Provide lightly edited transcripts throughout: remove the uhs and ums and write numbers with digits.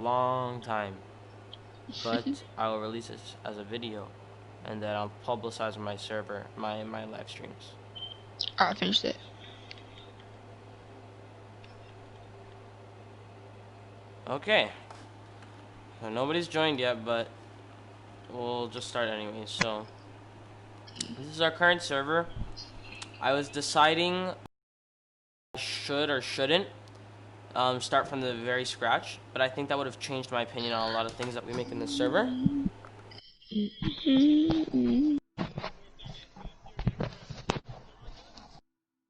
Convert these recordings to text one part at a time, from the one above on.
long time, but I will release this as a video, and then I'll publicize my server, my live streams. Alright, finish it. Okay. So nobody's joined yet, but we'll just start anyway. So this is our current server. I was deciding I should or shouldn't start from the very scratch, but I think that would have changed my opinion on a lot of things that we make in this server.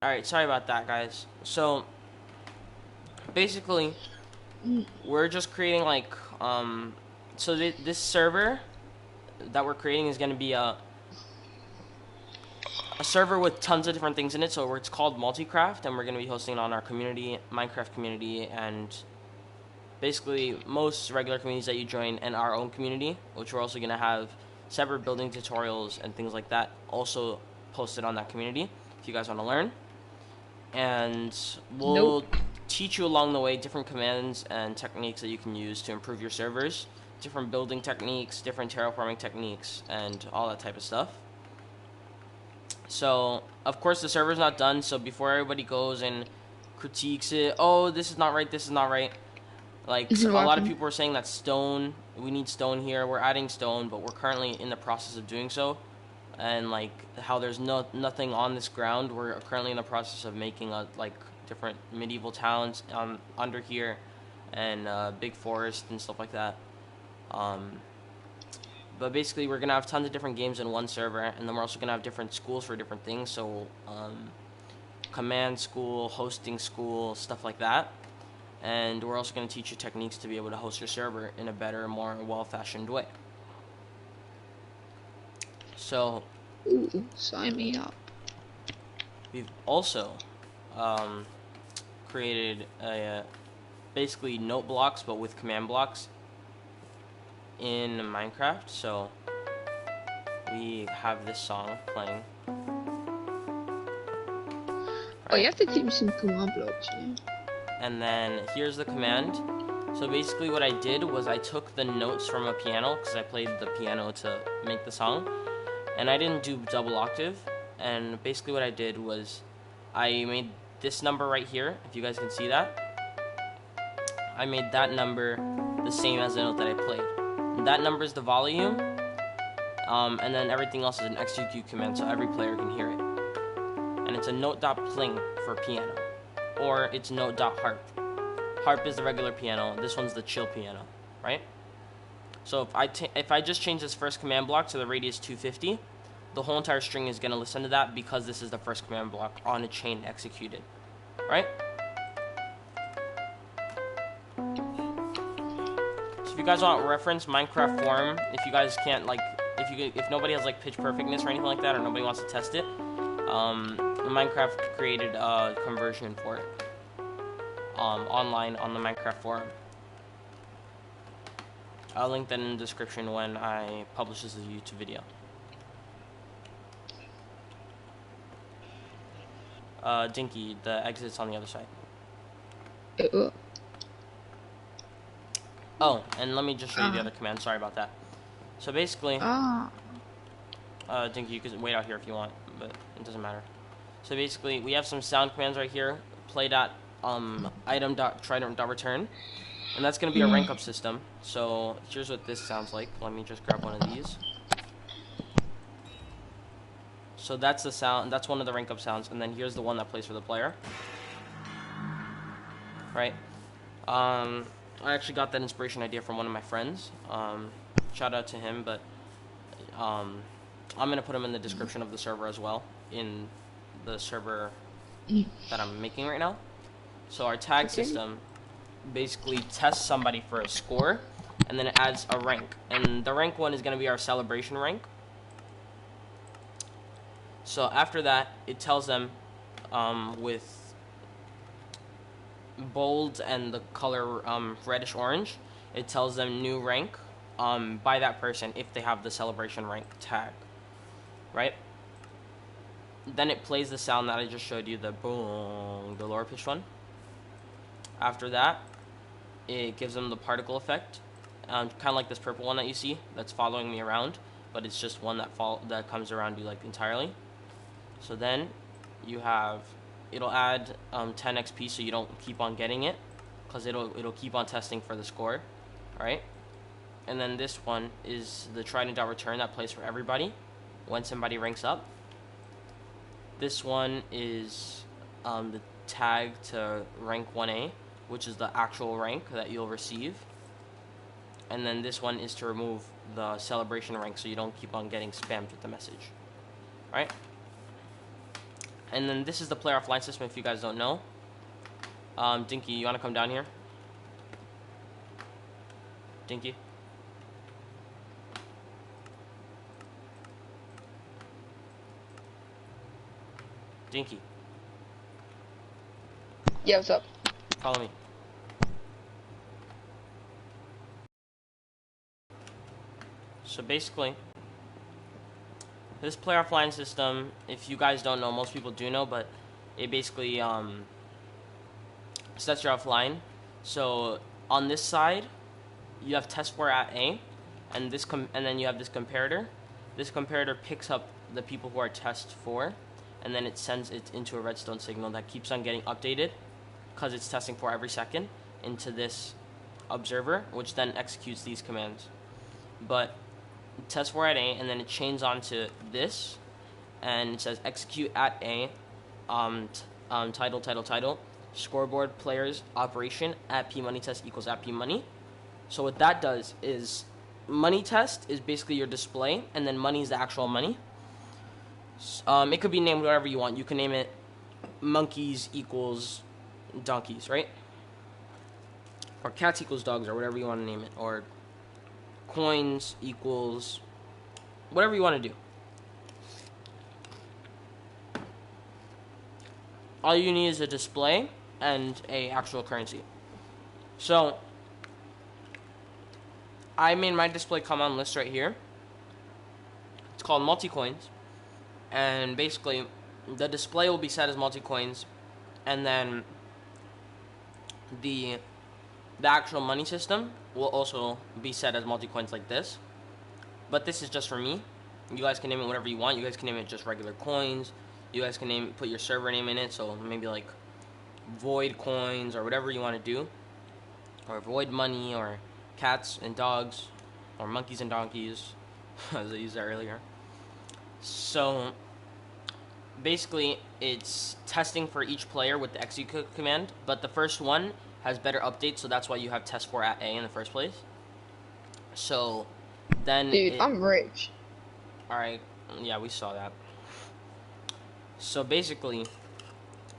Alright, sorry about that, guys. So basically, we're just creating like so this server that we're creating is going to be a server with tons of different things in it. So it's called Multicraft, and we're going to be hosting it on our community, Minecraft community, and basically most regular communities that you join, and our own community, which we're also going to have separate building tutorials and things like that also posted on that community if you guys want to learn. And we'll teach you along the way different commands and techniques that you can use to improve your servers, different building techniques, different terraforming techniques, and all that type of stuff. So, of course, the server's not done, so before everybody goes and critiques it, oh, this is not right, this is not right. Like, a lot of people are saying that stone, we need stone here. We're adding stone, but we're currently in the process of doing so. And, like, how there's nothing on this ground, we're currently in the process of making, different medieval towns under here, and big forest and stuff like that. But basically, we're going to have tons of different games in one server, and then we're also going to have different schools for different things. So, command school, hosting school, stuff like that. And we're also going to teach you techniques to be able to host your server in a better, more well-fashioned way. So, ooh, sign me up. We've also created basically note blocks, but with command blocks in Minecraft. So we have this song playing. Oh, you have to teach me some command blocks, yeah. And then here's the command. So basically what I did was I took the notes from a piano, because I played the piano to make the song, and I didn't do double octave. And basically what I did was I made this number right here, if you guys can see that. I made that number the same as the note that I played. And that number is the volume, and then everything else is an execute command, so every player can hear it. And it's a note.pling for piano, or it's note.harp. Harp is the regular piano, this one's the chill piano, right? So if I just change this first command block to the radius 250, the whole entire string is going to listen to that, because this is the first command block on a chain executed, right? So if you guys want reference, Minecraft forum, if you guys can't, like, if nobody has like pitch perfectness or anything like that, or nobody wants to test it, Minecraft created a conversion for it online on the Minecraft forum. I'll link that in the description when I publish this as a YouTube video. Dinky, the exit's on the other side. Oh, and let me just show you the other command. Sorry about that. So basically, Dinky, you can wait out here if you want, but it doesn't matter. So basically, we have some sound commands right here. Play.item.trident.return, and that's going to be a rank up system. So here's what this sounds like. Let me just grab one of these. So that's the sound. That's one of the rank up sounds, and then here's the one that plays for the player. Right. I actually got that inspiration idea from one of my friends. Shout out to him, but I'm gonna put him in the description of the server as well, in the server that I'm making right now. So our tag system basically tests somebody for a score, and then it adds a rank, and the rank one is gonna be our celebration rank. So after that, it tells them with bold and the color reddish orange, it tells them new rank by that person if they have the celebration rank tag, right? Then it plays the sound that I just showed you, the boom, the lower pitched one. After that, it gives them the particle effect, kind of like this purple one that you see that's following me around, but it's just one that comes around you like entirely. So then you have, it'll add 10 XP so you don't keep on getting it, because it'll keep on testing for the score. Alright, and then this one is the Trident Return that plays for everybody when somebody ranks up. This one is the tag to rank 1A, which is the actual rank that you'll receive. And then this one is to remove the celebration rank so you don't keep on getting spammed with the message. Alright? And then this is the player offline system if you guys don't know. Dinky, you want to come down here? Dinky? Dinky, Yeah, what's up? follow me. So basically, this player offline system, if you guys don't know, most people do know, but it basically sets you offline. So on this side, you have test for at A, and then you have this comparator. This comparator picks up the people who are test 4, and then it sends it into a redstone signal that keeps on getting updated, because it's testing for every second, into this observer, which then executes these commands. But test for at A, and then it chains onto this, and it says execute at A, title, scoreboard, players, operation, at P money test equals at P money. So what that does is, money test is basically your display, and then money is the actual money. It could be named whatever you want. You can name it monkeys equals donkeys, right? Or cats equals dogs, or whatever you want to name it. Or coins equals whatever you want to do. All you need is a display and a actual currency. So I made my display come on list right here. It's called multi-coins, and basically the display will be set as multi-coins, and then the actual money system will also be set as multi-coins like this. But this is just for me. You guys can name it whatever you want. You guys can name it just regular coins. You guys can put your server name in it, so maybe like void coins or whatever you want to do, or void money, or cats and dogs, or monkeys and donkeys, as I used that earlier. So basically it's testing for each player with the execute command, but the first one has better updates, so that's why you have test for at A in the first place. So then Dude, I'm rich. Alright, yeah, we saw that. So basically,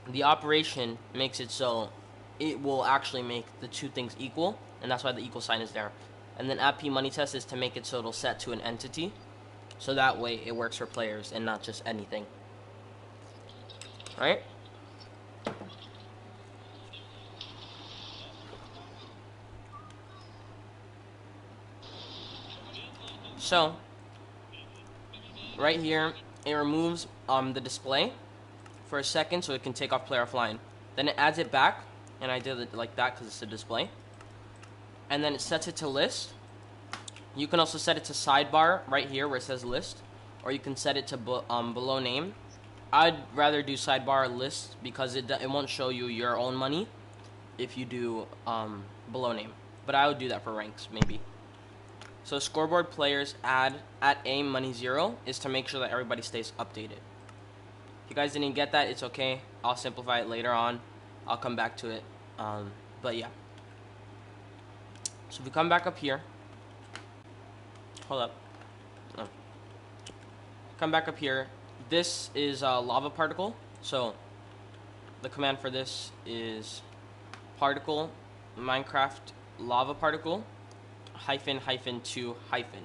the operation makes it so it will actually make the two things equal, and that's why the equal sign is there. And then at P money test is to make it so it'll set to an entity, so that way it works for players and not just anything. Alright? So right here, it removes the display for a second so it can take off player offline. Then it adds it back, and I did it like that because it's a display. And then it sets it to list. You can also set it to sidebar right here where it says list, or you can set it to below name. I'd rather do sidebar list because it won't show you your own money if you do below name. But I would do that for ranks maybe. So scoreboard players add at A money 0 is to make sure that everybody stays updated. If you guys didn't get that, it's okay. I'll simplify it later on. I'll come back to it. But yeah. So if we come back up here, hold up. Oh. Come back up here. This is a lava particle. So the command for this is particle Minecraft lava particle -2 hyphen.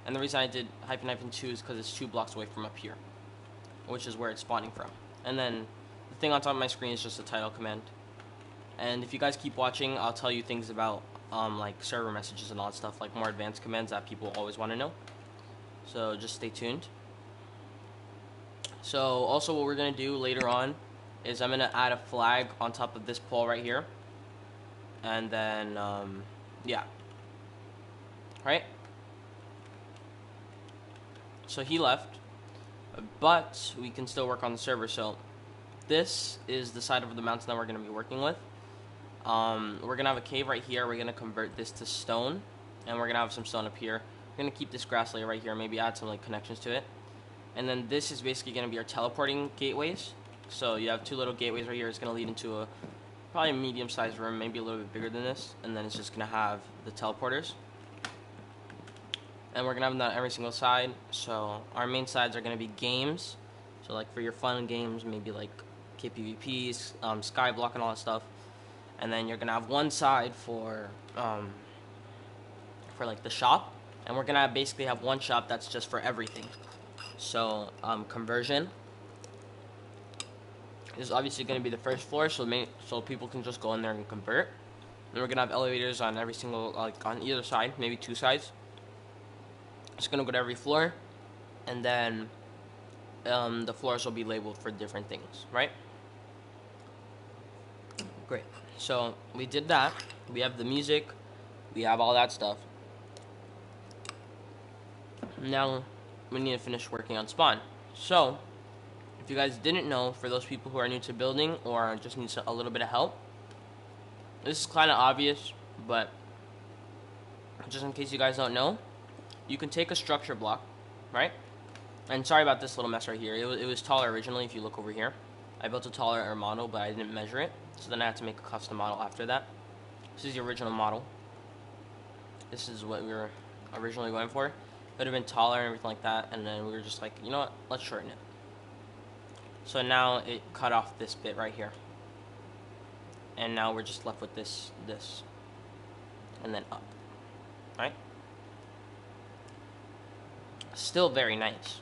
And the reason I did -2 is because it's 2 blocks away from up here, which is where it's spawning from. And then the thing on top of my screen is just a title command. And if you guys keep watching, I'll tell you things about like server messages and all that stuff, like more advanced commands that people always want to know. So just stay tuned. So also what we're going to do later on is I'm going to add a flag on top of this pole right here. and then yeah, right. So he left, but we can still work on the server. So this is the side of the mountain that we're going to be working with. We're going to have a cave right here. We're going to convert this to stone, and we're going to have some stone up here. We're going to keep this grass layer right here, maybe add some like connections to it. And then this is basically going to be our teleporting gateways. So you have two little gateways right here. It's going to lead into a probably a medium-sized room, maybe a little bit bigger than this. And then it's just going to have the teleporters. And we're going to have them on every single side. So our main sides are going to be games. So like for your fun games, maybe like KPVPs, Skyblock and all that stuff. And then you're going to have one side for like the shop. And we're going to basically have one shop that's just for everything. So conversion is obviously going to be the first floor, so people can just go in there and convert. And we're going to have elevators on every single, like on either side, maybe two sides. It's going to go to every floor, and then the floors will be labeled for different things, right? Great. So we did that. We have the music. We have all that stuff. Now we need to finish working on spawn. So if you guys didn't know, for those people who are new to building or just need a little bit of help, this is kind of obvious, but just in case you guys don't know, you can take a structure block, right? And sorry about this little mess right here. It was taller originally. If you look over here, I built a taller model, but I didn't measure it, so then I had to make a custom model after that. This is the original model. This is what we were originally going for. It would have been taller and everything like that, and then we were just like, you know what, let's shorten it. So now it cut off this bit right here, and now we're just left with this, and then up, right? Still very nice,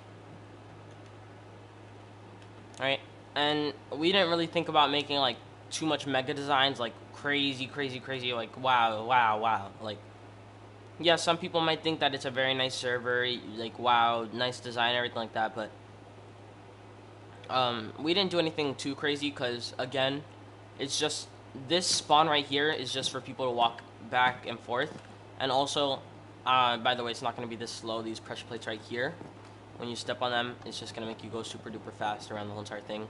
right? And we didn't really think about making like too much mega designs, like crazy, like wow, like, yeah, some people might think that it's a very nice server, like wow, nice design, everything like that, but we didn't do anything too crazy, because again, it's just this spawn right here is just for people to walk back and forth. And also, by the way, it's not going to be this slow. These pressure plates right here, when you step on them, it's just going to make you go super duper fast around the whole entire thing.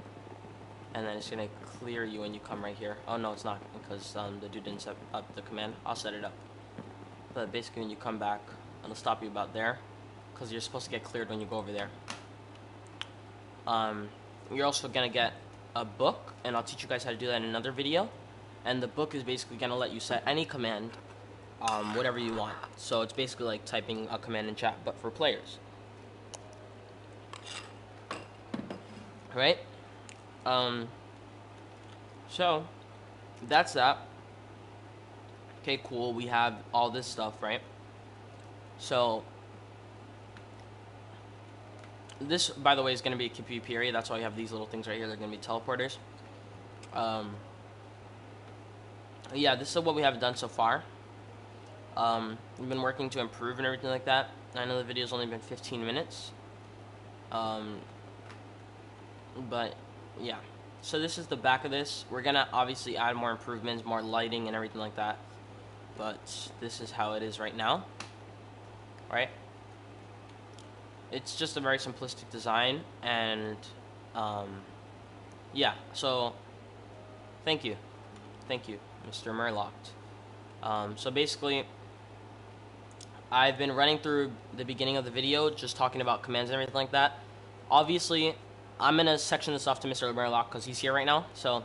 And then it's going to clear you when you come right here. Oh no, it's not, because the dude didn't set up the command. I'll set it up. But basically when you come back, it'll stop you about there, because you're supposed to get cleared when you go over there. You're also going to get a book, and I'll teach you guys how to do that in another video. And the book is basically going to let you set any command, whatever you want. So it's basically like typing a command in chat, but for players. Right? So that's that. Okay, cool. We have all this stuff, right? So this, by the way, is going to be a PvP area. That's why we have these little things right here. They're going to be teleporters. Yeah, this is what we have done so far. We've been working to improve and everything like that. I know the video's only been 15 minutes. But yeah. So this is the back of this. We're going to obviously add more improvements, more lighting and everything like that. But this is how it is right now. Right? It's just a very simplistic design, and yeah, so thank you, Mr. Murlocked. So basically, I've been running through the beginning of the video, just talking about commands and everything like that. Obviously, I'm going to section this off to Mr. Murlocked, because he's here right now. So,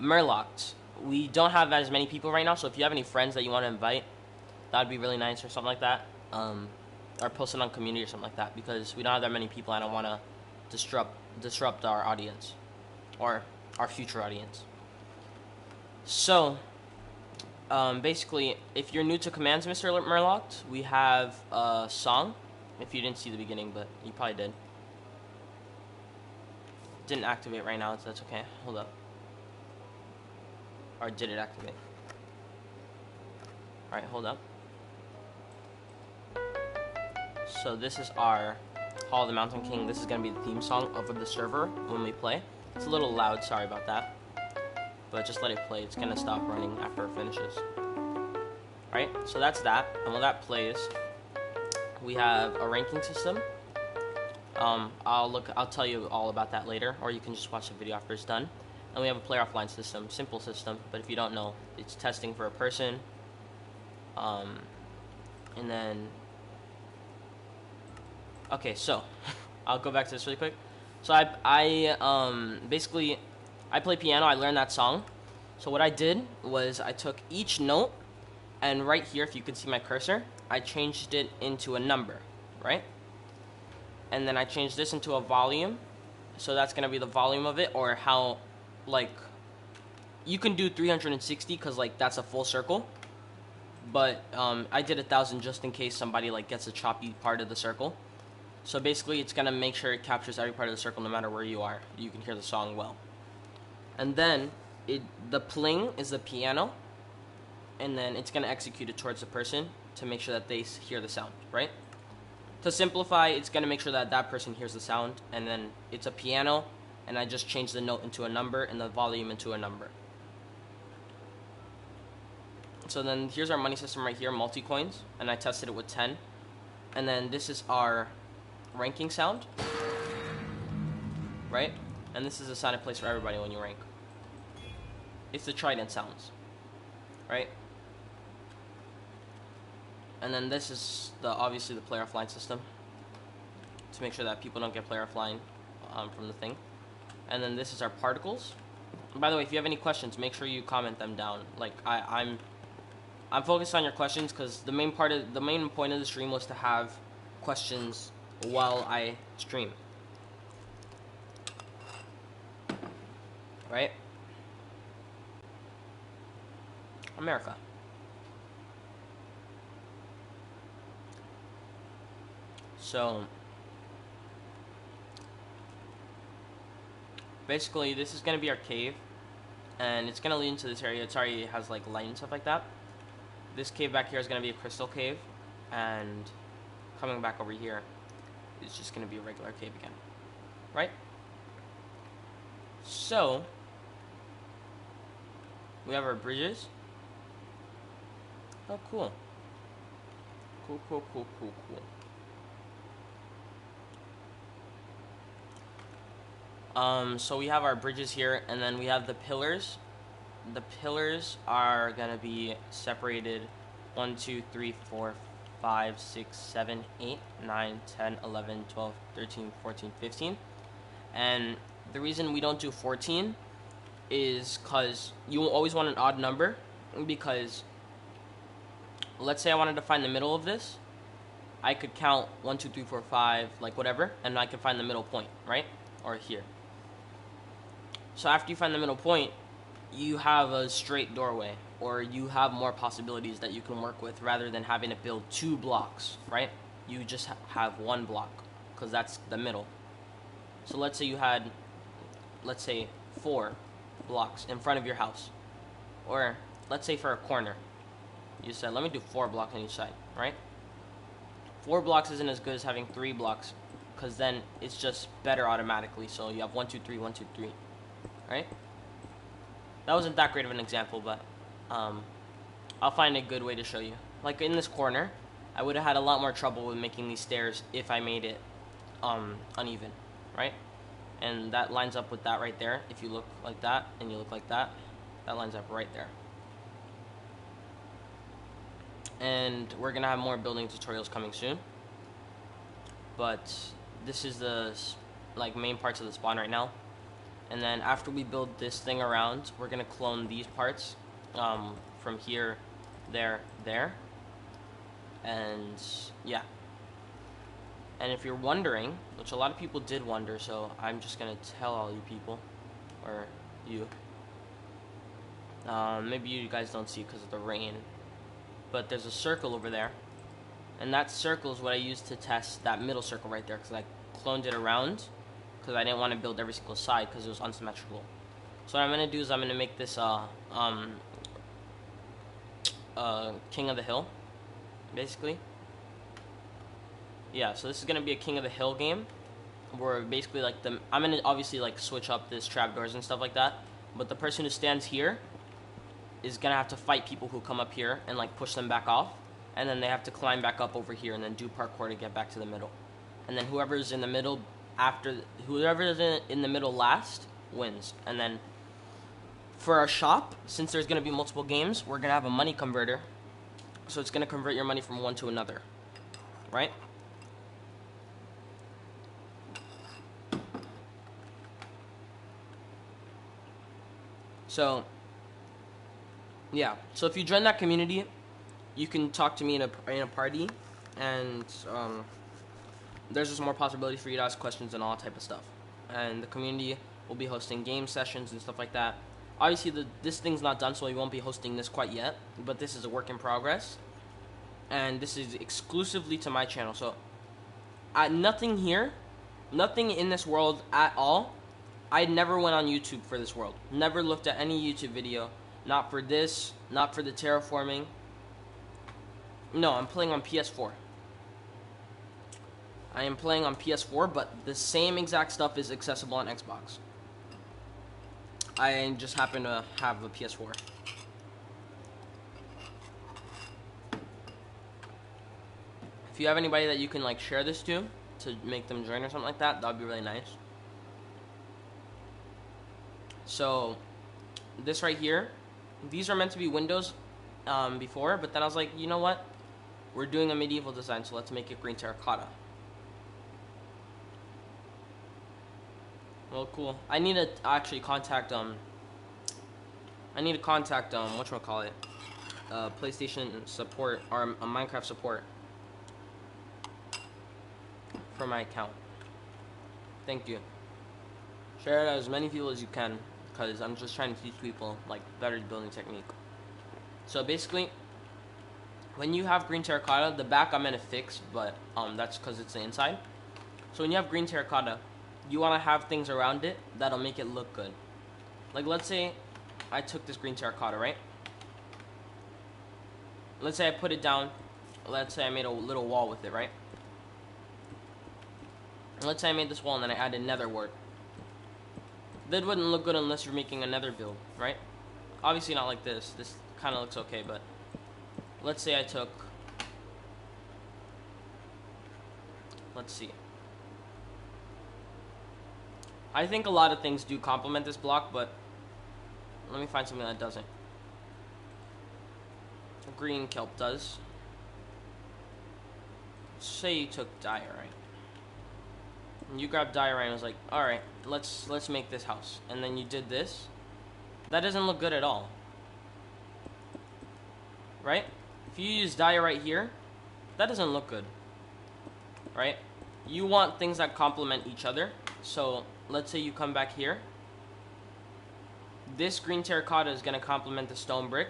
Murlocked, we don't have as many people right now, so if you have any friends that you want to invite, that would be really nice, or something like that. Or post it on community or something like that, because we don't have that many people. I don't want to disrupt our audience, or our future audience. So basically, if you're new to commands, Mr. Murlocked, we have a song. If you didn't see the beginning, but you probably did. Didn't activate right now, so that's okay. Hold up. Or did it activate? Alright, hold up. So this is our Hall of the Mountain King. This is going to be the theme song of the server when we play. It's a little loud, sorry about that. but just let it play. It's gonna stop running after it finishes. Right, so that's that. And when that plays, we have a ranking system. I'll tell you all about that later, or you can just watch the video after it's done. And we have a player offline system, simple system, but if you don't know, it's testing for a person. And then, okay, so I'll go back to this really quick. So basically, I play piano. I learned that song. So what I did was I took each note, and right here, if you can see my cursor, I changed it into a number, right? And then I changed this into a volume. So that's gonna be the volume of it, or how, like, you can do 360 because like that's a full circle. But I did 1,000 just in case somebody like gets a choppy part of the circle. So basically, it's gonna make sure it captures every part of the circle, no matter where you are. You can hear the song well. And then the pling is the piano, and then it's gonna execute it towards the person to make sure that they hear the sound, right? To simplify, it's gonna make sure that that person hears the sound, and then it's a piano, and I just changed the note into a number and the volume into a number. So then here's our money system right here, multi-coins, and I tested it with 10. And then this is our ranking sound, right? And this is the sound it plays for everybody when you rank. It's the trident sounds, right? And then this is obviously the player offline system, to make sure that people don't get player offline from the thing. And then this is our particles. And by the way, if you have any questions, make sure you comment them down. Like I'm focused on your questions because the main point of the stream was to have questions while I stream. Right? America. So basically this is gonna be our cave, and it's gonna lead into this area. It already has like light and stuff like that. This cave back here is gonna be a crystal cave, and coming back over here is just gonna be a regular cave again, right? So we have our bridges. Oh, cool. Cool. So we have our bridges here, and then we have the pillars. The pillars are gonna be separated 1, 2, 3, 4, 5, 6, 7, 8, 9, 10, 11, 12, 13, 14, 15. And the reason we don't do 14 is because you always want an odd number, because let's say I wanted to find the middle of this, I could count 1, 2, 3, 4, 5, like whatever, and I could find the middle point, right? Or here. So after you find the middle point, you have a straight doorway, or you have more possibilities that you can work with rather than having to build 2 blocks, right? You just have 1 block, because that's the middle. So let's say you had, 4 blocks in front of your house. Or let's say for a corner, you said, let me do 4 blocks on each side, right? 4 blocks isn't as good as having 3 blocks, because then it's just better automatically. So you have 1, 2, 3, 1, 2, 3, right? That wasn't that great of an example, but I'll find a good way to show you. Like in this corner, I would have had a lot more trouble with making these stairs if I made it uneven, right? And that lines up with that right there. If you look like that and you look like that, that lines up right there. And we're gonna have more building tutorials coming soon. But this is the main parts of the spawn right now. And then after we build this thing around, we're gonna clone these parts from here, there, and yeah. And if you're wondering, which a lot of people did wonder, so I'm just gonna tell all you people, or you. Maybe you guys don't see it because of the rain, but there's a circle over there, and that circle is what I used to test that middle circle right there, because I cloned it around, because I didn't want to build every single side because it was unsymmetrical. So what I'm gonna do is I'm gonna make this King of the Hill, basically. Yeah, so this is gonna be a King of the Hill game, where basically I'm gonna obviously switch up this trapdoors and stuff like that, but the person who stands here is gonna have to fight people who come up here and like push them back off, and then they have to climb back up over here and then do parkour to get back to the middle. And then whoever's in the middle in the middle last wins. And then for our shop, since there's gonna be multiple games, we're gonna have a money converter, so it's gonna convert your money from one to another, right? So yeah, so if you join that community, you can talk to me in a party, and there's just more possibility for you to ask questions and all type of stuff. And the community will be hosting game sessions and stuff like that. Obviously, this thing's not done, so we won't be hosting this quite yet, but this is a work in progress, and this is exclusively to my channel. So nothing here, nothing in this world at all. I never went on YouTube for this world. Never looked at any YouTube video. Not for this, not for the terraforming. No, I'm playing on PS4. I am playing on PS4, but the same exact stuff is accessible on Xbox. I just happen to have a PS4. If you have anybody that you can like share this to make them join or something like that, that'd be really nice. So this right here, these are meant to be windows before, but then I was like, you know what? We're doing a medieval design, so let's make it green terracotta. Well, cool. I need to actually contact whatchamacallit, PlayStation support or Minecraft support for my account. Thank you. Share it as many people as you can, because I'm just trying to teach people like better building technique. So basically, when you have green terracotta, the back I'm gonna fix, but that's because it's the inside. So when you have green terracotta, you want to have things around it that'll make it look good. Like let's say I took this green terracotta, right? Let's say I put it down. Let's say I made a little wall with it, right? And let's say I made this wall and then I added nether wart. That wouldn't look good unless you're making a nether build, right? Obviously not like this. This kind of looks okay, but let's say I took, let's see. I think a lot of things do complement this block, but let me find something that doesn't. Green kelp does. Say you took diorite. And you grabbed diorite and was like, alright, let's make this house. And then you did this. That doesn't look good at all. Right? If you use diorite here, that doesn't look good. Right? You want things that complement each other. So let's say you come back here. This green terracotta is going to complement the stone brick.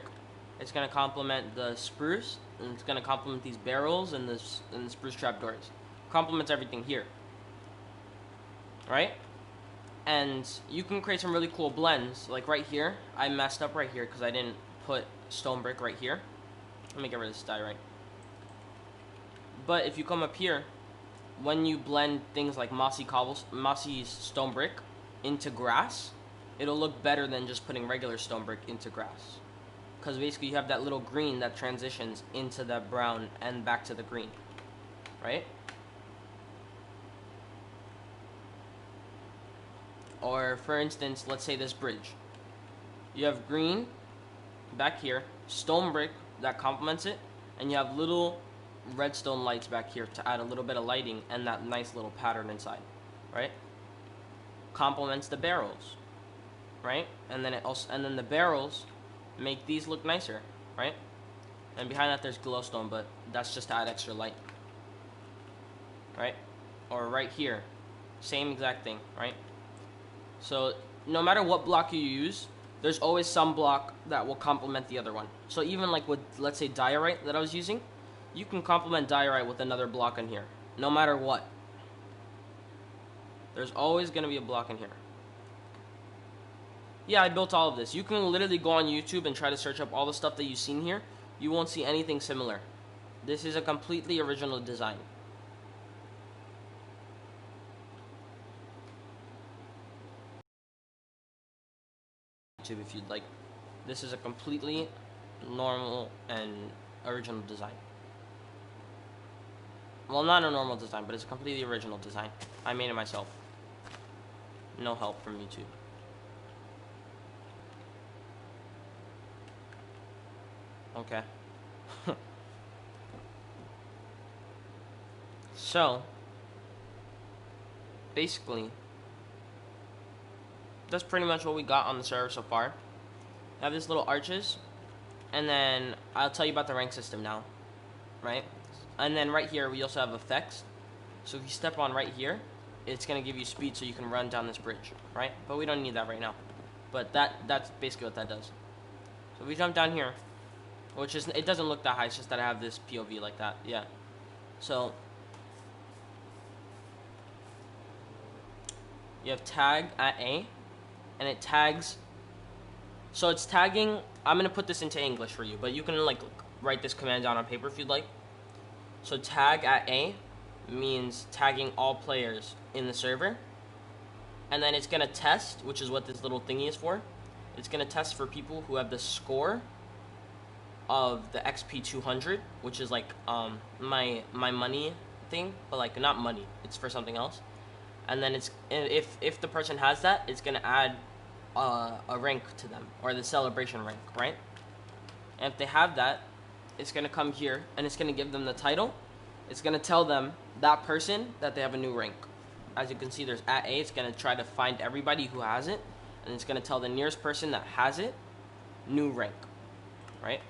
It's going to complement the spruce. And it's going to complement these barrels and the spruce trapdoors. Complements everything here. Right? And you can create some really cool blends. Like right here, I messed up right here because I didn't put stone brick right here. Let me get rid of this diorite. But if you come up here, when you blend things like mossy stone brick into grass, it'll look better than just putting regular stone brick into grass. Because basically you have that little green that transitions into that brown and back to the green. Right? Or for instance, let's say this bridge. You have green back here, stone brick that complements it, and you have little redstone lights back here to add a little bit of lighting and that nice little pattern inside, right? Complements the barrels, right? And then the barrels make these look nicer, right? And behind that there's glowstone, but that's just to add extra light, right? Or right here, same exact thing, right? So no matter what block you use, there's always some block that will complement the other one. So even like with, let's say, diorite that I was using, you can complement diorite with another block in here, no matter what. There's always going to be a block in here. Yeah, I built all of this. You can literally go on YouTube and try to search up all the stuff that you've seen here. You won't see anything similar. This is a completely original design. YouTube if you'd like. This is a completely normal and original design. Well, not a normal design, but it's a completely original design. I made it myself. No help from YouTube. Okay. So, basically, that's pretty much what we got on the server so far. I have these little arches, and then I'll tell you about the rank system now, right? And then right here, we also have effects. So if you step on right here, it's going to give you speed so you can run down this bridge, right? But we don't need that right now. But that's basically what that does. So we jump down here, which is, it doesn't look that high, it's just that I have this POV like that, yeah. So, you have tag at A, and it tags, so it's tagging, I'm going to put this into English for you, but you can like write this command down on paper if you'd like. So tag at A means tagging all players in the server, and then it's going to test, which is what this little thingy is for. It's going to test for people who have the score of the XP 200, which is like my money thing, but like not money, it's for something else. And then it's, if the person has that, it's gonna add a rank to them, or the celebration rank, right? And if they have that, it's gonna come here and it's gonna give them the title. It's gonna tell them, that person, that they have a new rank. As you can see, there's at A. It's gonna try to find everybody who has it, and it's gonna tell the nearest person that has it, new rank, right?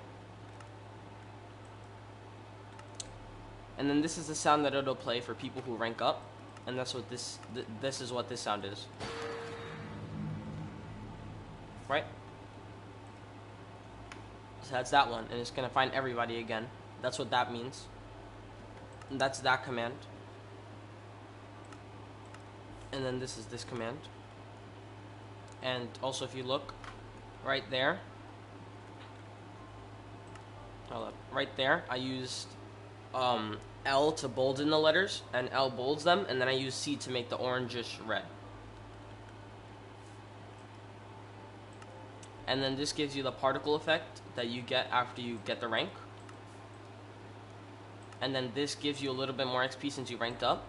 And then this is the sound that it'll play for people who rank up, and that's what this is what this sound is, right? So that's that one, and it's gonna find everybody again. That's what that means. And that's that command. And then this is this command. And also, if you look right there, hold up, right there, I used L to bolden the letters, and L bolds them, and then I use C to make the orangish red. And then this gives you the particle effect that you get after you get the rank. And then this gives you a little bit more XP since you ranked up.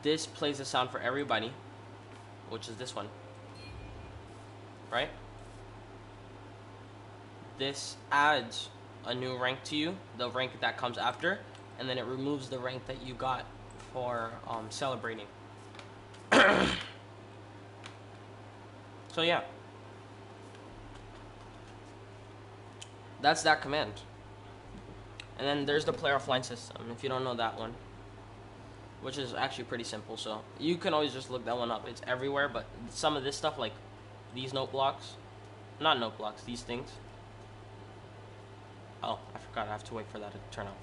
This plays a sound for everybody, which is this one, right? This adds a new rank to you, the rank that comes after, and then it removes the rank that you got for celebrating. So yeah, that's that command. And then there's the player offline system, if you don't know that one, which is actually pretty simple. So you can always just look that one up. It's everywhere, but some of this stuff, like these note blocks, not note blocks, these things. Oh, I forgot, I have to wait for that to turn off.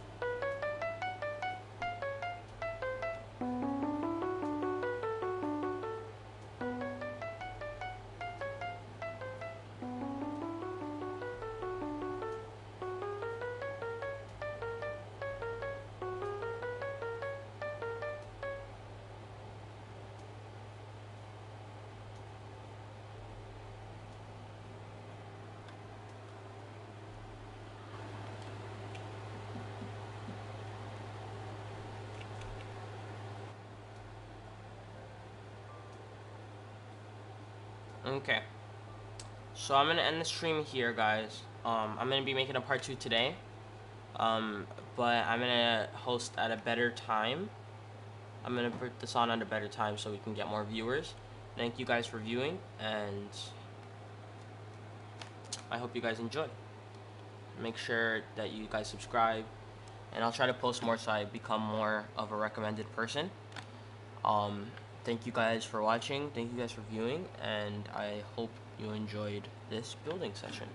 Okay, so I'm gonna end the stream here, guys. I'm gonna be making a part 2 today, but I'm gonna host at a better time. I'm gonna put this on at a better time so we can get more viewers. Thank you guys for viewing, and I hope you guys enjoy. Make sure that you guys subscribe, and I'll try to post more so I become more of a recommended person. Thank you guys for watching, thank you guys for viewing, and I hope you enjoyed this building session.